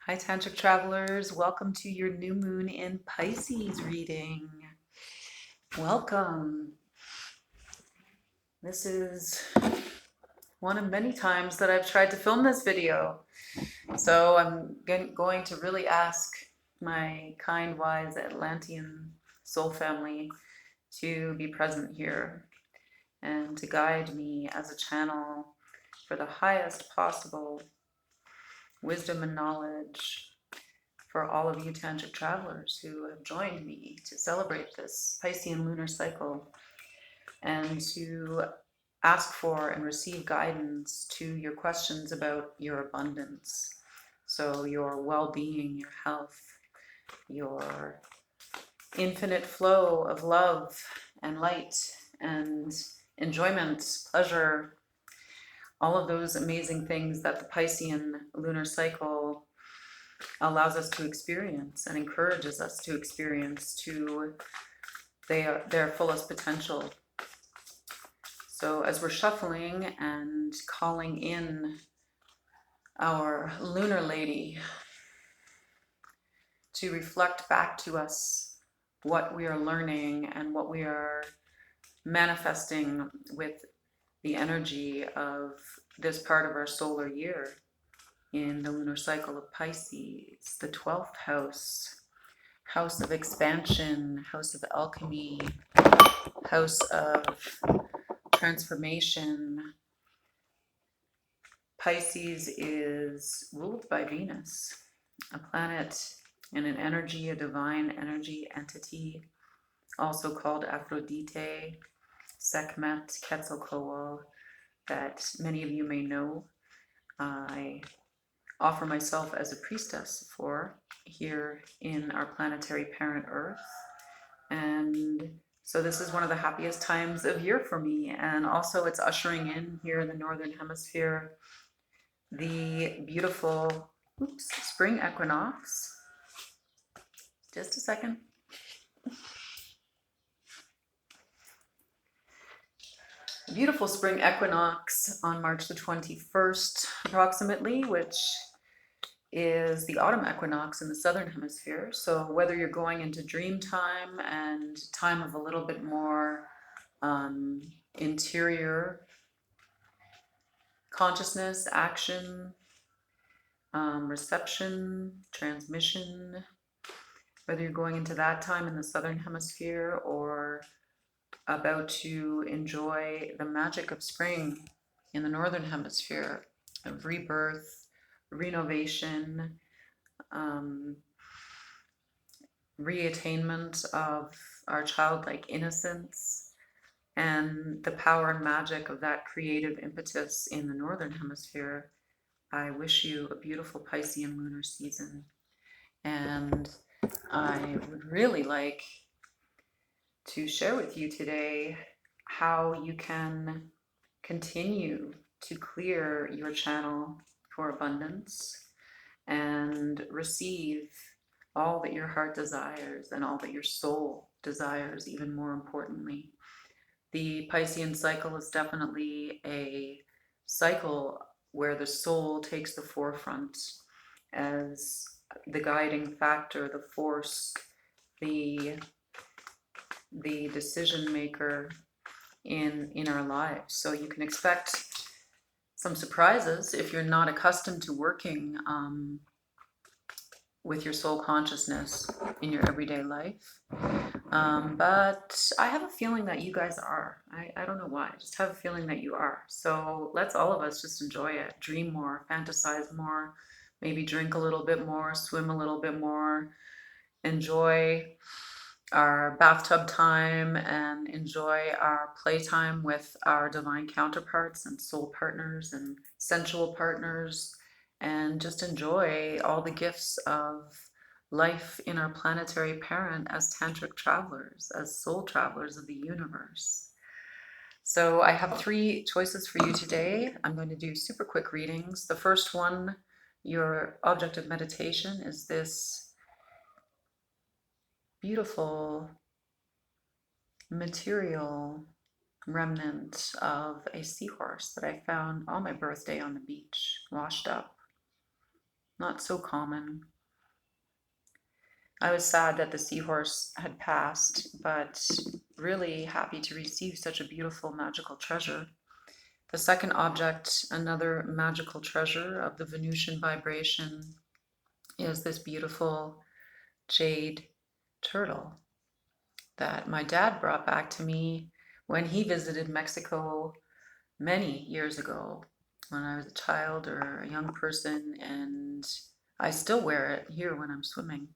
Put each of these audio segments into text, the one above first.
Hi, Tantric Travelers. Welcome to your new moon in Pisces reading. Welcome. This is one of many times that I've tried to film this video. So I'm going to really ask my kind, wise Atlantean soul family to be present here and to guide me as a channel for the highest possible wisdom and knowledge for all of you Tantric travelers who have joined me to celebrate this Piscean lunar cycle and to ask for and receive guidance to your questions about your abundance. So, your well being, your health, your infinite flow of love and light and enjoyment, pleasure, all of those amazing things that the Piscean lunar cycle allows us to experience and encourages us to experience to their fullest potential. So as we're shuffling and calling in our lunar lady to reflect back to us what we are learning and what we are manifesting with the energy of this part of our solar year in the lunar cycle of Pisces, the 12th house, house of expansion, house of alchemy, house of transformation. Pisces is ruled by Venus, a planet and an energy, a divine energy entity, also called Aphrodite, Sekhmet, Quetzalcoatl, that many of you may know. I offer myself as a priestess for here in our planetary parent Earth. And so this is one of the happiest times of year for me. And also it's ushering in here in the Northern Hemisphere the beautiful spring equinox. Just a second. Beautiful spring equinox on March the 21st, approximately, which is the autumn equinox in the southern hemisphere. So whether you're going into dream time and time of a little bit more interior consciousness, action, reception, transmission, whether you're going into that time in the southern hemisphere or about to enjoy the magic of spring in the northern hemisphere, of rebirth, renovation, reattainment of our childlike innocence, and the power and magic of that creative impetus in the northern hemisphere. I wish you a beautiful Piscean lunar season, and I would really like to share with you today how you can continue to clear your channel for abundance and receive all that your heart desires and all that your soul desires, even more importantly. The Piscean cycle is definitely a cycle where the soul takes the forefront as the guiding factor, the force, the decision maker in our lives. So you can expect some surprises if you're not accustomed to working with your soul consciousness in your everyday life. But I have a feeling that you guys are. I don't know why. I just have a feeling that you are. So let's all of us just enjoy it. Dream more, fantasize more, maybe drink a little bit more, swim a little bit more, enjoy our bathtub time and enjoy our playtime with our divine counterparts and soul partners and sensual partners, and just enjoy all the gifts of life in our planetary parent as tantric travelers, as soul travelers of the universe. So I have 3 choices for you today. I'm going to do super quick readings. The first one, your object of meditation, is this beautiful material remnant of a seahorse that I found on my birthday on the beach, washed up. not so common. I was sad that the seahorse had passed, but really happy to receive such a beautiful magical treasure. The second object, another magical treasure of the Venusian vibration, is this beautiful jade turtle that my dad brought back to me when he visited Mexico many years ago, when I was a child or a young person, and I still wear it here when I'm swimming.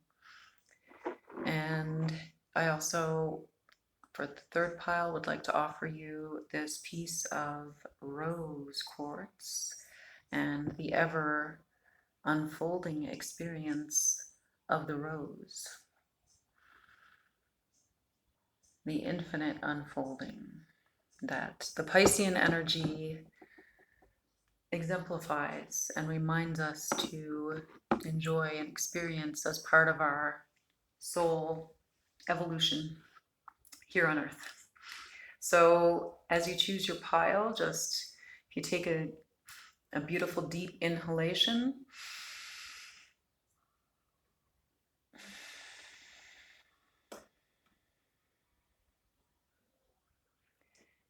And I also, for the third pile, would like to offer you this piece of rose quartz and the ever unfolding experience of the rose, the infinite unfolding that the Piscean energy exemplifies and reminds us to enjoy and experience as part of our soul evolution here on Earth. So as you choose your pile, just if you take a beautiful deep inhalation,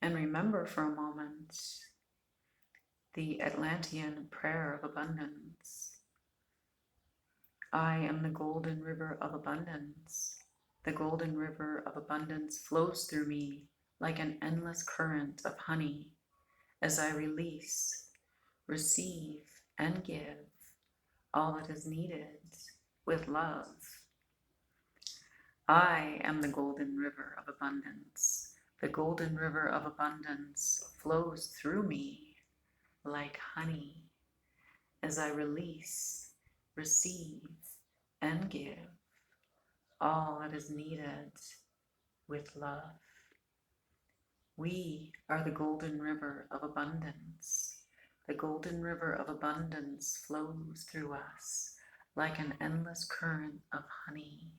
and remember for a moment the Atlantean prayer of abundance. I am the golden river of abundance. The golden river of abundance flows through me like an endless current of honey as I release, receive, and give all that is needed with love. I am the golden river of abundance. The golden river of abundance flows through me like honey as I release, receive, and give all that is needed with love. We are the golden river of abundance. The golden river of abundance flows through us like an endless current of honey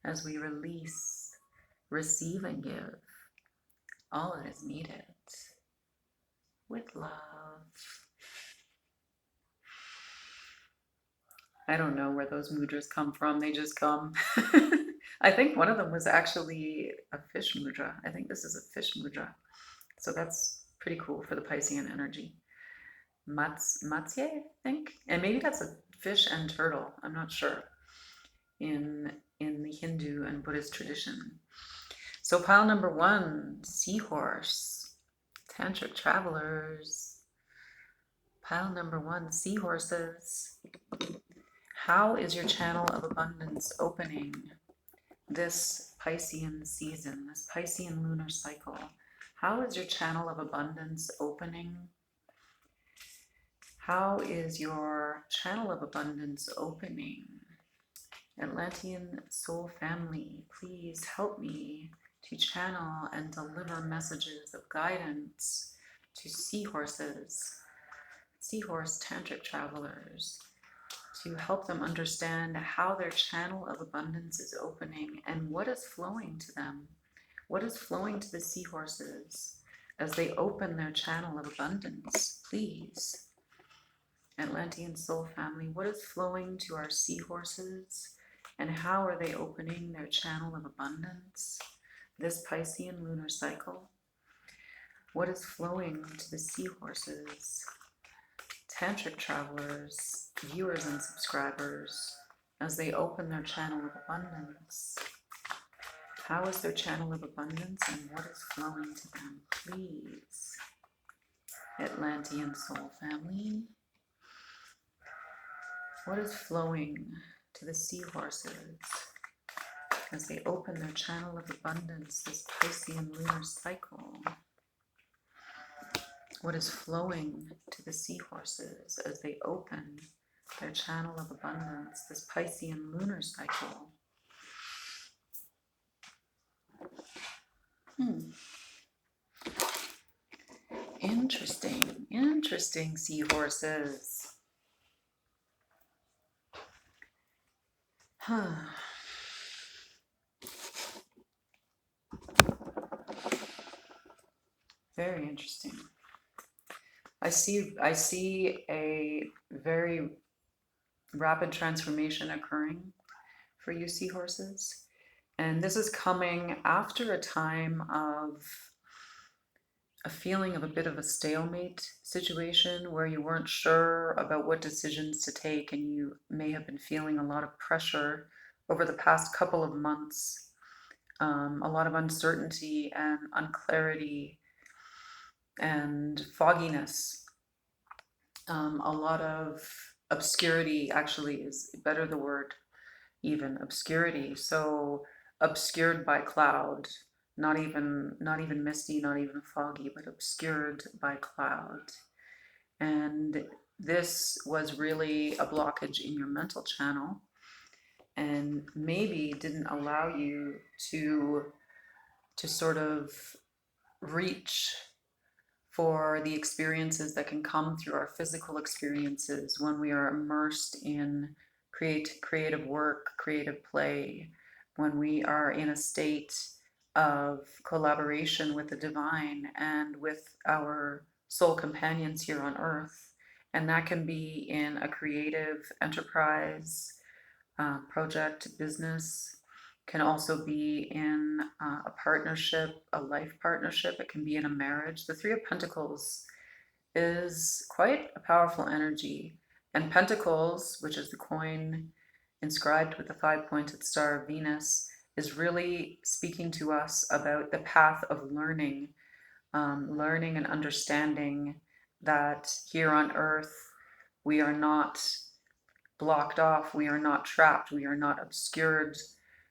as we release, receive, and give all that is needed with love. I don't know where those mudras come from. They just come. I think one of them was actually a fish mudra. I think this is a fish mudra. So that's pretty cool for the Piscean energy. Matsye, I think. And maybe that's a fish and turtle. I'm not sure. In the Hindu and Buddhist tradition. So pile number 1, seahorse. Tantric Travellers. Pile number 1, seahorses. How is your channel of abundance opening this Piscean season, this Piscean lunar cycle? How is your channel of abundance opening? How is your channel of abundance opening? Atlantean soul family, please help me to channel and deliver messages of guidance to seahorses, seahorse tantric travelers, to help them understand how their channel of abundance is opening and what is flowing to them. What is flowing to the seahorses as they open their channel of abundance, please. Atlantean soul family, what is flowing to our seahorses and how are they opening their channel of abundance this Piscean lunar cycle? What is flowing to the seahorses, tantric travelers, viewers and subscribers as they open their channel of abundance? How is their channel of abundance and what is flowing to them, please? Atlantean soul family, what is flowing to the seahorses as they open their channel of abundance this Piscean lunar cycle? What is flowing to the seahorses as they open their channel of abundance this Piscean lunar cycle? Interesting seahorses. Very interesting. I see a very rapid transformation occurring for you seahorses. And this is coming after a time of a feeling of a bit of a stalemate situation where you weren't sure about what decisions to take, and you may have been feeling a lot of pressure over the past couple of months, a lot of uncertainty and unclarity and fogginess, a lot of obscurity, actually, is better the word, even obscurity. So obscured by cloud, not even misty, not even foggy, but obscured by cloud. And this was really a blockage in your mental channel, and maybe didn't allow you to sort of reach for the experiences that can come through our physical experiences when we are immersed in creative work, creative play, when we are in a state of collaboration with the divine and with our soul companions here on earth. And that can be in a creative enterprise, project, business, can also be in a partnership, a life partnership. It can be in a marriage. The Three of Pentacles is quite a powerful energy. And Pentacles, which is the coin inscribed with the five-pointed star of Venus, is really speaking to us about the path of learning, learning and understanding that here on earth we are not blocked off, we are not trapped, we are not obscured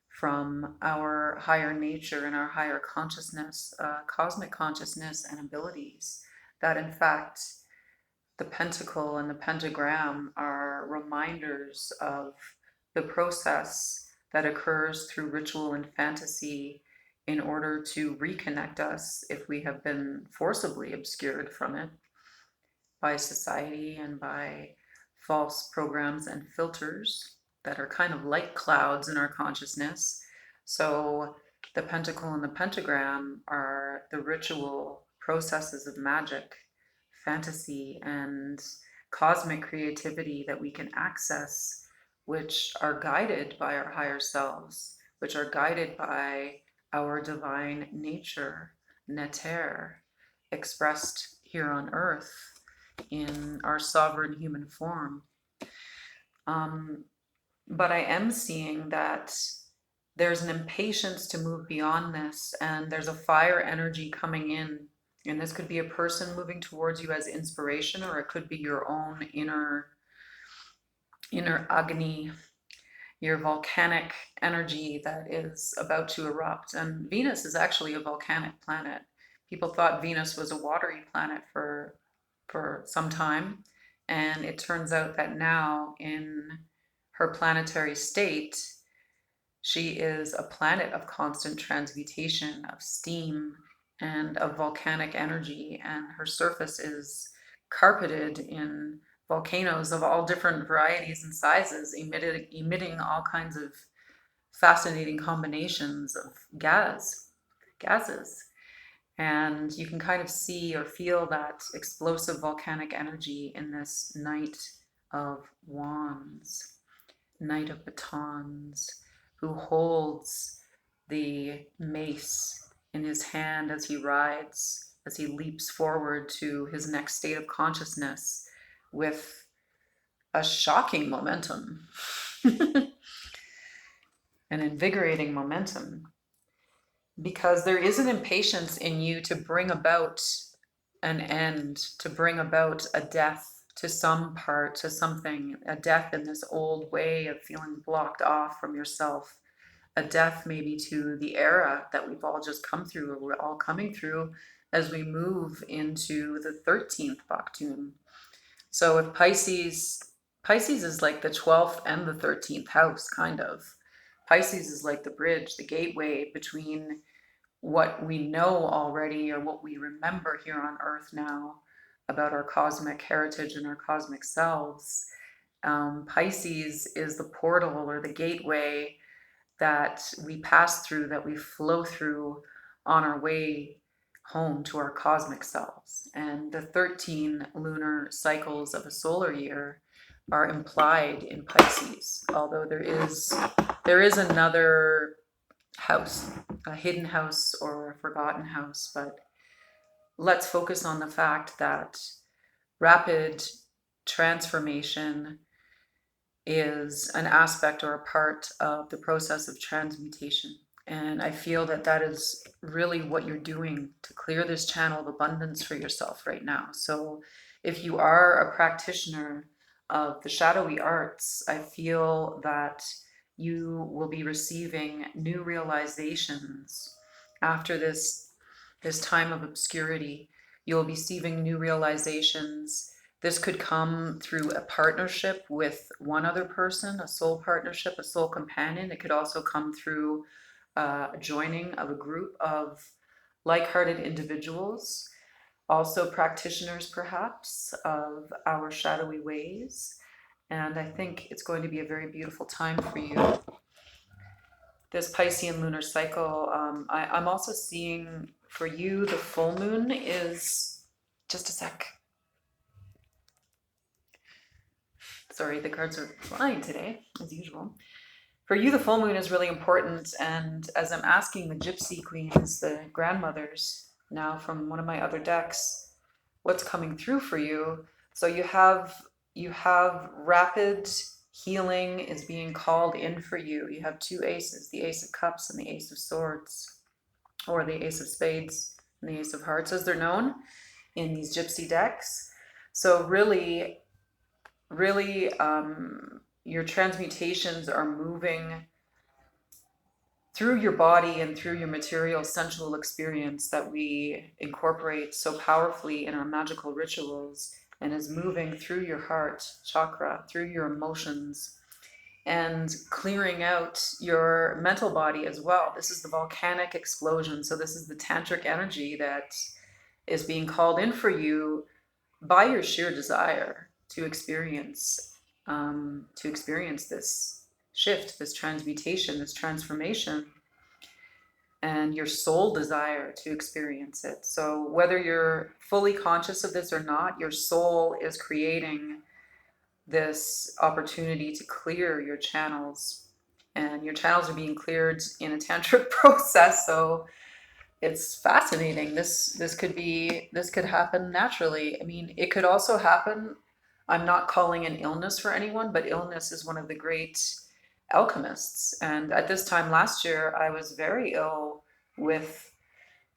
from our higher nature and our higher consciousness, cosmic consciousness and abilities. That in fact, the pentacle and the pentagram are reminders of the process that occurs through ritual and fantasy in order to reconnect us if we have been forcibly obscured from it by society and by false programs and filters that are kind of like clouds in our consciousness. So the pentacle and the pentagram are the ritual processes of magic, fantasy, and cosmic creativity that we can access, which are guided by our higher selves, which are guided by our divine nature, neter, expressed here on earth in our sovereign human form. But I am seeing that there's an impatience to move beyond this, and there's a fire energy coming in. And this could be a person moving towards you as inspiration, or it could be your own inner Agni, your volcanic energy that is about to erupt. And Venus is actually a volcanic planet. People thought Venus was a watery planet for some time, and it turns out that now in her planetary state, she is a planet of constant transmutation, of steam, and of volcanic energy, and her surface is carpeted in volcanoes of all different varieties and sizes, emitting all kinds of fascinating combinations of gases. And you can kind of see or feel that explosive volcanic energy in this Knight of Wands, Knight of Batons, who holds the mace in his hand as he rides, as he leaps forward to his next state of consciousness with a shocking momentum, an invigorating momentum. Because there is an impatience in you to bring about an end, to bring about a death to some part, to something, a death in this old way of feeling blocked off from yourself, a death maybe to the era that we've all just come through, or we're all coming through as we move into the 13th Baktun. So if Pisces is like the 12th and the 13th house, kind of. Pisces is like the bridge, the gateway between what we know already or what we remember here on earth now about our cosmic heritage and our cosmic selves. Pisces is the portal or the gateway that we pass through, that we flow through on our way home to our cosmic selves. And the 13 lunar cycles of a solar year are implied in Pisces, although there is another house, a hidden house or a forgotten house, but let's focus on the fact that rapid transformation is an aspect or a part of the process of transmutation. And I feel that that is really what you're doing to clear this channel of abundance for yourself right now. So if you are a practitioner of the shadowy arts, I feel that you will be receiving new realizations after this time of obscurity. You'll be receiving new realizations. This could come through a partnership with one other person, a soul partnership, a soul companion. It could also come through a joining of a group of like-hearted individuals, also practitioners perhaps of our shadowy ways. And I think it's going to be a very beautiful time for you. This Piscean lunar cycle, I'm also seeing for you the full moon is, just a sec. Sorry, the cards are flying today, as usual. For you, the full moon is really important. And as I'm asking the gypsy queens, the grandmothers, now from one of my other decks, what's coming through for you. So you have rapid healing is being called in for you. You have two aces, the Ace of Cups and the Ace of Swords, or the Ace of Spades and the Ace of Hearts, as they're known in these gypsy decks. So really, your transmutations are moving through your body and through your material sensual experience that we incorporate so powerfully in our magical rituals, and is moving through your heart chakra, through your emotions, and clearing out your mental body as well. This is the volcanic explosion. So this is the tantric energy that is being called in for you by your sheer desire to experience this shift, this transmutation, this transformation, and your soul desire to experience it. So whether you're fully conscious of this or not, your soul is creating this opportunity to clear your channels, and your channels are being cleared in a tantric process. So it's fascinating. This could happen naturally. I mean, it could also happen. I'm not calling an illness for anyone, but illness is one of the great alchemists. And at this time last year, I was very ill with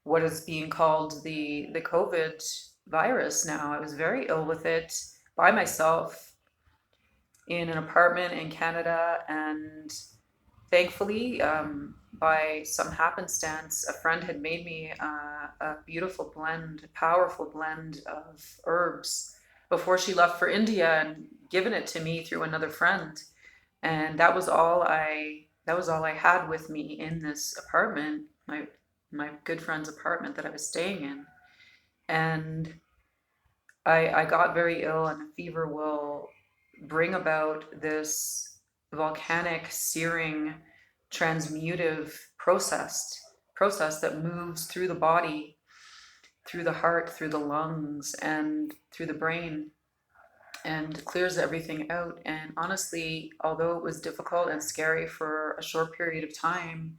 what is being called the COVID virus now. I was very ill with it by myself in an apartment in Canada, and thankfully, by some happenstance, a friend had made me a beautiful blend, powerful blend of herbs before she left for India, and given it to me through another friend. And that was all I had with me in this apartment, my good friend's apartment that I was staying in. And I got very ill, and a fever will bring about this volcanic, searing, transmutive process that moves through the body, through the heart, through the lungs, and through the brain, and clears everything out. And honestly, although it was difficult and scary for a short period of time,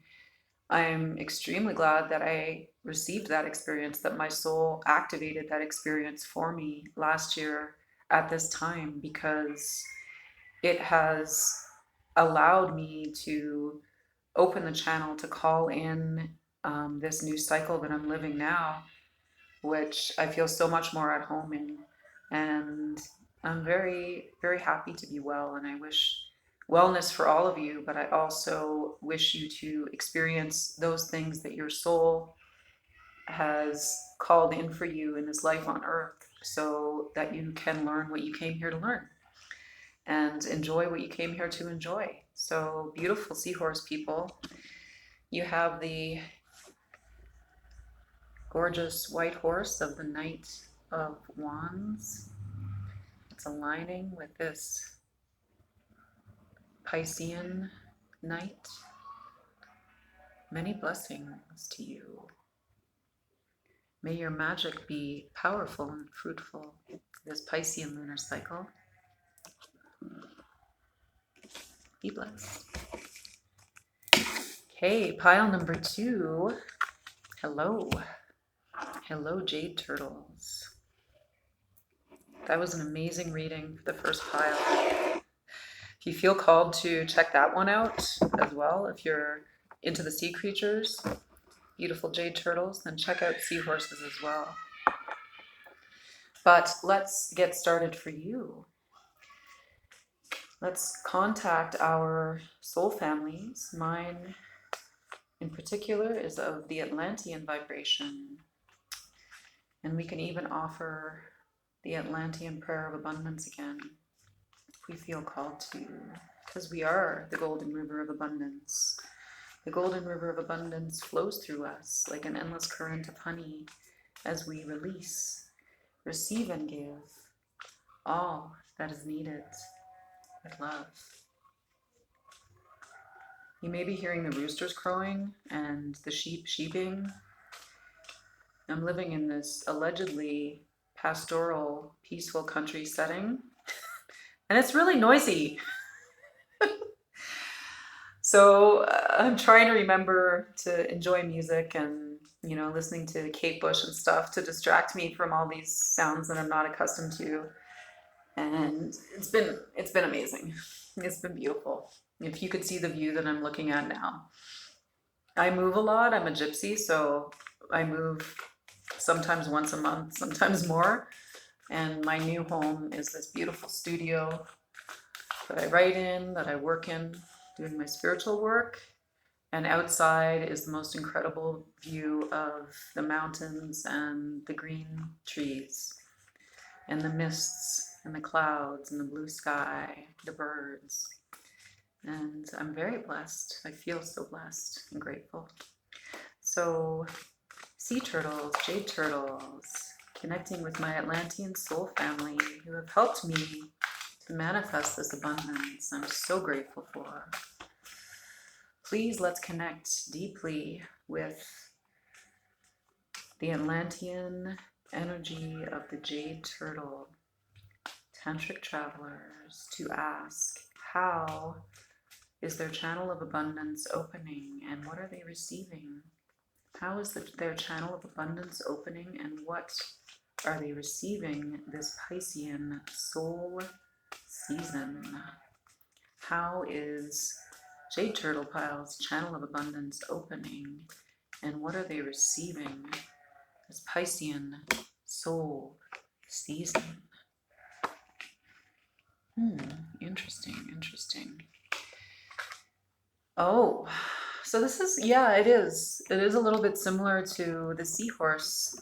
I'm extremely glad that I received that experience, that my soul activated that experience for me last year at this time, because it has allowed me to open the channel to call in this new cycle that I'm living now, which I feel so much more at home in. And I'm very, very happy to be well, and I wish wellness for all of you, but I also wish you to experience those things that your soul has called in for you in this life on earth, so that you can learn what you came here to learn and enjoy what you came here to enjoy. So beautiful seahorse people, you have the gorgeous white horse of the Knight of Wands. It's aligning with this Piscean night. Many blessings to you. May your magic be powerful and fruitful this Piscean lunar cycle. Be blessed. Okay, pile number 2. Hello. Hello, Jade Turtles. That was an amazing reading for the first pile. If you feel called to check that one out as well, if you're into the sea creatures, beautiful jade turtles, then check out seahorses as well. But let's get started for you. Let's contact our soul families. Mine in particular is of the Atlantean vibration. And we can even offer the Atlantean prayer of abundance again, if we feel called to, because we are the golden river of abundance. The golden river of abundance flows through us like an endless current of honey as we release, receive, and give all that is needed with love. You may be hearing the roosters crowing and the sheep sheeping. I'm living in this allegedly pastoral, peaceful country setting, and it's really noisy. So I'm trying to remember to enjoy music and, listening to Kate Bush and stuff to distract me from all these sounds that I'm not accustomed to. And it's been amazing. It's been beautiful. If you could see the view that I'm looking at now. I move a lot. I'm a gypsy, so I move sometimes once a month, sometimes more. And my new home is this beautiful studio that I write in, that I work in, doing my spiritual work. And outside is the most incredible view of the mountains and the green trees and the mists and the clouds and the blue sky, the birds. And I'm very blessed. I feel so blessed and grateful. So, sea turtles, jade turtles, connecting with my Atlantean soul family who have helped me to manifest this abundance I'm so grateful for. Please let's connect deeply with the Atlantean energy of the jade turtle, Tantric Travellers, to ask how is their channel of abundance opening and what are they receiving? How is their channel of abundance opening and what are they receiving this Piscean soul season? How is Jade Turtle Pile's channel of abundance opening and what are they receiving this Piscean soul season? Interesting. Oh, so this is, it is. It is a little bit similar to the seahorse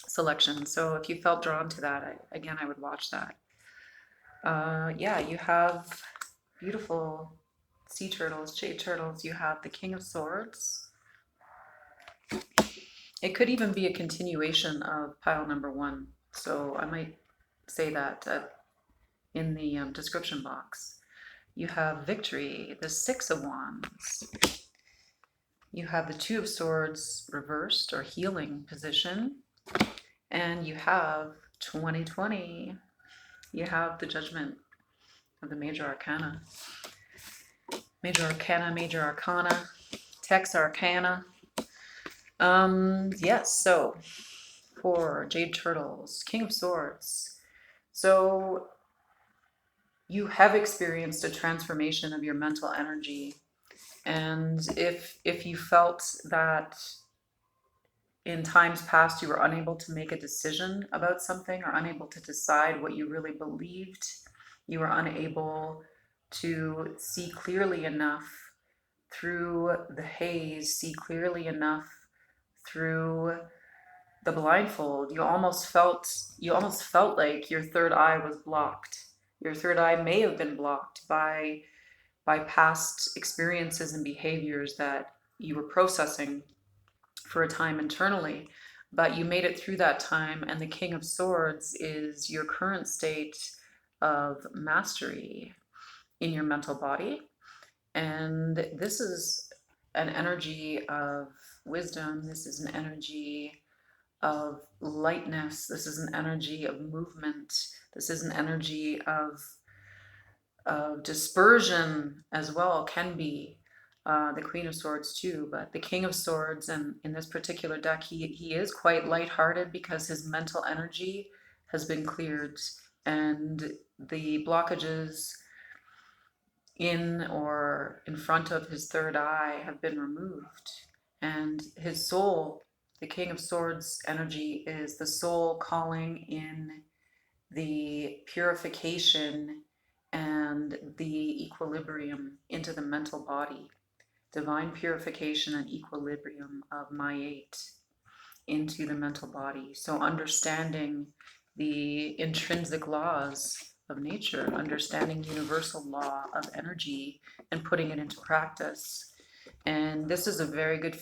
selection. So if you felt drawn to that, I would watch that. You have beautiful sea turtles, jade turtles. You have the King of Swords. It could even be a continuation of pile number 1. So I might say that in the description box. You have Victory, the 6 of Wands. You have the 2 of Swords reversed or healing position. And you have 2020. You have the Judgment of the Major Arcana. Major Arcana, Tex Arcana. Yes, so for Jade Turtles, King of Swords. So you have experienced a transformation of your mental energy. And if you felt that in times past you were unable to make a decision about something or unable to decide what you really believed, you were unable to see clearly enough through the haze, see clearly enough through the blindfold, you almost felt like your third eye was blocked. Your third eye may have been blocked by past experiences and behaviors that you were processing for a time internally, but you made it through that time, and the King of Swords is your current state of mastery in your mental body. And this is an energy of wisdom. This is an energy of lightness. This is an energy of movement. This is an energy of of dispersion as well can be the Queen of Swords too, but the King of Swords, and in this particular deck, he is quite lighthearted because his mental energy has been cleared and the blockages in or in front of his third eye have been removed. And his soul, the King of Swords energy, is the soul calling in the purification and the equilibrium into the mental body, divine purification and equilibrium of my eight into the mental body. So understanding the intrinsic laws of nature, understanding universal law of energy and putting it into practice. And this is a very good